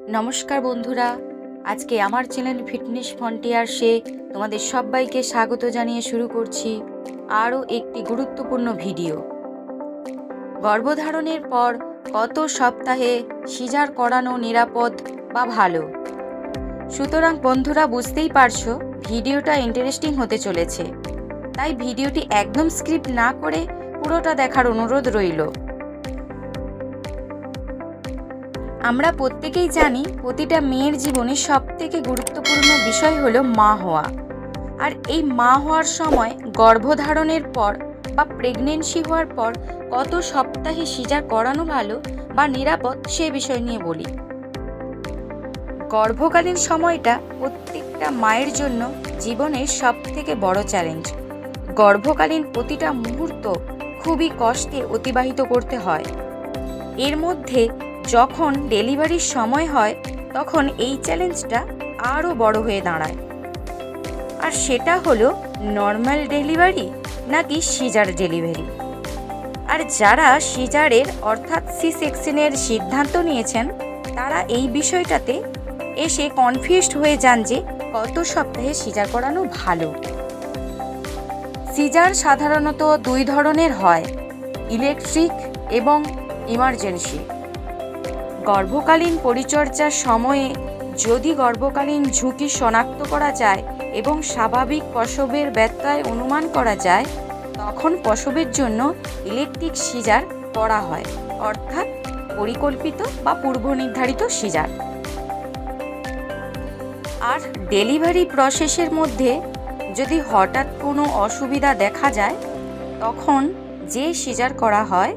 নমস্কার বন্ধুরা, আজকে আমার চ্যানেল ফিটনেস ফ্রন্টিয়ার্সে তোমাদের সবাইকে স্বাগত জানিয়ে শুরু করছি আরও একটি গুরুত্বপূর্ণ ভিডিও। গর্ভধারণের পর কত সপ্তাহে সিজার করানো নিরাপদ বা ভালো? সুতরাং বন্ধুরা, বুঝতেই পারছো ভিডিওটা ইন্টারেস্টিং হতে চলেছে, তাই ভিডিওটি একদম স্ক্রিপ্ট না করে পুরোটা দেখার অনুরোধ রইল। আমরা প্রত্যেকেই জানি প্রতিটা মেয়ের জীবনে সবথেকে গুরুত্বপূর্ণ বিষয় হলো মা হওয়া। আর এই মা হওয়ার সময় গর্ভধারণের পর বা প্রেগনেন্সি হওয়ার পর কত সপ্তাহে সিজার করানো ভালো বা নিরাপদ সে বিষয় নিয়ে বলি। গর্ভকালীন সময়টা প্রত্যেকটা মায়ের জন্য জীবনের সবথেকে বড় চ্যালেঞ্জ। গর্ভকালীন প্রতিটা মুহূর্ত খুবই কষ্টে অতিবাহিত করতে হয়। এর মধ্যে যখন ডেলিভারির সময় হয় তখন এই চ্যালেঞ্জটা আরও বড় হয়ে দাঁড়ায়। আর সেটা হলো নর্মাল ডেলিভারি নাকি সিজার ডেলিভারি। আর যারা সিজারের অর্থাৎ সি সেকশনের সিদ্ধান্ত নিয়েছেন তারা এই বিষয়টাতে এসে কনফিউজড হয়ে যান যে কত সপ্তাহে সিজার করানো ভালো। সিজার সাধারণত দুই ধরনের হয়, ইলেকট্রিক এবং ইমার্জেন্সি। গর্ভকালীন পরিচর্যার সময়ে যদি গর্ভকালীন ঝুঁকি শনাক্ত করা যায় এবং স্বাভাবিক প্রসবের ব্যত্যয় অনুমান করা যায়, তখন প্রসবের জন্য ইলেকট্রিক সিজার করা হয়, অর্থাৎ পরিকল্পিত বা পূর্বনির্ধারিত সিজার। আর ডেলিভারি প্রসেসের মধ্যে যদি হঠাৎ কোনো অসুবিধা দেখা যায় তখন যে সিজার করা হয়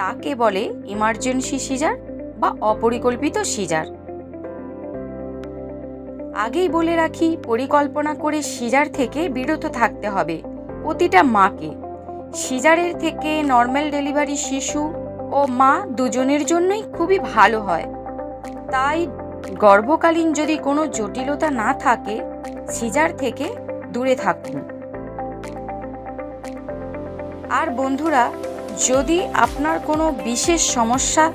তাকে বলে ইমার্জেন্সি সিজার বা অপরিকল্পিত সিজার। আগেই বলে রাখি, পরিকল্পনা করে সিজার থেকে বিরত থাকতে হবে প্রতিটা মাকে। সিজারের থেকে নর্মাল ডেলিভারি শিশু ও মা দুজনের জন্যই খুবই ভালো হয়। তাই গর্ভকালীন যদি কোনো জটিলতা না থাকে সিজার থেকে দূরে থাকুন। আর বন্ধুরা, যদি আপনার কোনো বিশেষ সমস্যা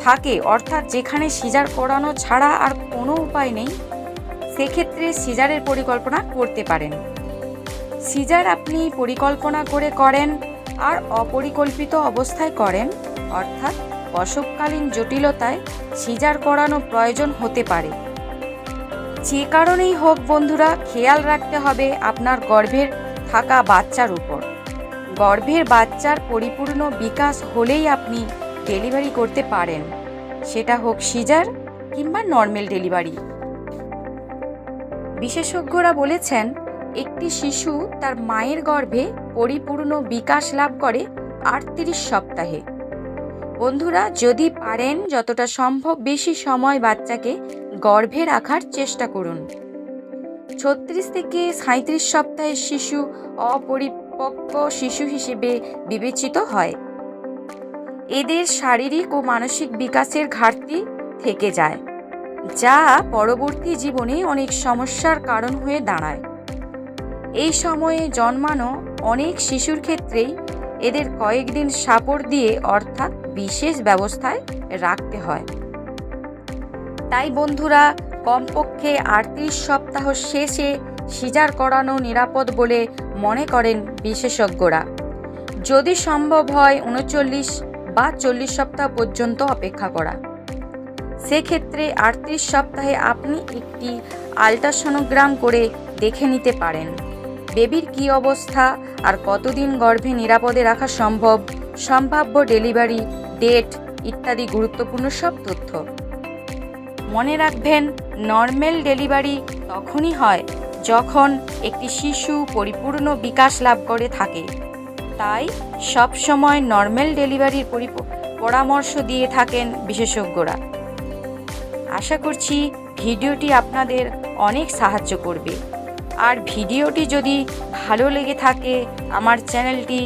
থাকে, অর্থাৎ যেখানে সিজার করানো ছাড়া আর কোনো উপায় নেই, সেক্ষেত্রে সিজারের পরিকল্পনা করতে পারেন। সিজার আপনি পরিকল্পনা করে করেন আর অপরিকল্পিত অবস্থায় করেন, অর্থাৎ প্রসবকালীন জটিলতায় সিজার করানো প্রয়োজন হতে পারে। যে কারণেই হোক বন্ধুরা, খেয়াল রাখতে হবে আপনার গর্ভের থাকা বাচ্চার উপর। গর্ভের বাচ্চার পরিপূর্ণ বিকাশ হলেই আপনি ডেলিভারি করতে পারেন, সেটা হোক সিজার কিংবা নর্মাল ডেলিভারি। বিশেষজ্ঞরা বলেছেন একটি শিশু তার মায়ের গর্ভে পরিপূর্ণ বিকাশ লাভ করে 38 সপ্তাহে। বন্ধুরা, যদি পারেন যতটা সম্ভব বেশি সময় বাচ্চাকে গর্ভে রাখার চেষ্টা করুন। 36 থেকে 37 সপ্তাহের শিশু অপরিপক্ক শিশু হিসেবে বিবেচিত হয়। এদের শারীরিক ও মানসিক বিকাশের ঘাটতি থেকে যায়, যা পরবর্তী জীবনে অনেক সমস্যার কারণ হয়ে দাঁড়ায়। এই সময়ে জন্মানো অনেক শিশুর ক্ষেত্রেই এদের কয়েকদিন সাপোর্ট দিয়ে, অর্থাৎ বিশেষ ব্যবস্থায় রাখতে হয়। তাই বন্ধুরা, কমপক্ষে 38 সপ্তাহ শেষে সিজার করানো নিরাপদ বলে মনে করেন বিশেষজ্ঞরা। যদি সম্ভব হয় 39 বা 40 সপ্তাহ পর্যন্ত অপেক্ষা করা। সেক্ষেত্রে 38 সপ্তাহে আপনি একটি আল্ট্রাসোনোগ্রাম করে দেখে নিতে পারেন বেবির কী অবস্থা আর কতদিন গর্ভে নিরাপদে রাখা সম্ভব, সম্ভাব্য ডেলিভারি ডেট ইত্যাদি গুরুত্বপূর্ণ সব তথ্য। মনে রাখবেন, নর্মাল ডেলিভারি তখনই হয় যখন একটি শিশু পরিপূর্ণ বিকাশ লাভ করে থাকে। তাই সবসময় নর্মাল ডেলিভারির পরামর্শ দিয়ে থাকেন বিশেষজ্ঞরা। আশা করছি ভিডিওটি আপনাদের অনেক সাহায্য করবে। আর ভিডিওটি যদি ভালো লেগে থাকে আমার চ্যানেলটি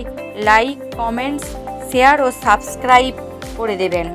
লাইক, কমেন্টস, শেয়ার ও সাবস্ক্রাইব করে দেবেন।